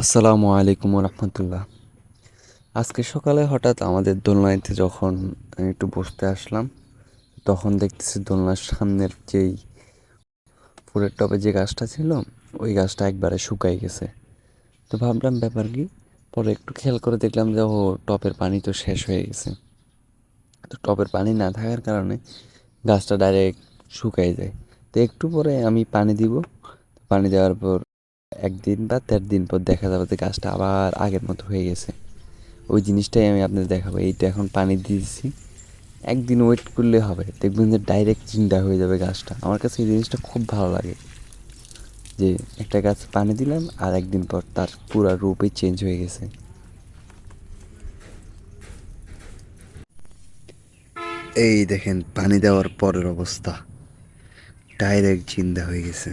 আসসালামু আলাইকুম রহমতুল্লাহ। আজকে সকালে হঠাৎ আমাদের দোলনাতে যখন একটু বসতে আসলাম, তখন দেখতেছি দোলনার সামনের যেই ফুলের টবে যে গাছটা ছিল, ওই গাছটা একবারে শুকাই গেছে। তো ভাবলাম ব্যাপার কি। পরে একটু খেয়াল করে দেখলাম যে টবের পানি তো শেষ হয়ে গেছে। তো টবের পানি না থাকার কারণে গাছটা ডাইরেক্ট শুকাই যায়। তো একটু পরে আমি পানি দিব। পানি দেওয়ার পর 1 দিন বা 1.5 দিন পর দেখা যাবে যে গাছটা আবার আগের মতো হয়ে গেছে। ওই জিনিসটাই আমি আপনাদের দেখাবো। এইটা এখন পানি দিয়েছি, 1 দিন ওয়েট করলে হবে, দেখবেন যে ডাইরেক্ট জিন্দা হয়ে যাবে গাছটা। আমার কাছে এই জিনিসটা খুব ভালো লাগে, যে একটা গাছ পানি দিলাম আর 1 দিন পর তার পুরো রূপই চেঞ্জ হয়ে গেছে। এই দেখেন পানি দেওয়ার পরের অবস্থা, ডাইরেক্ট জিন্দা হয়ে গেছে।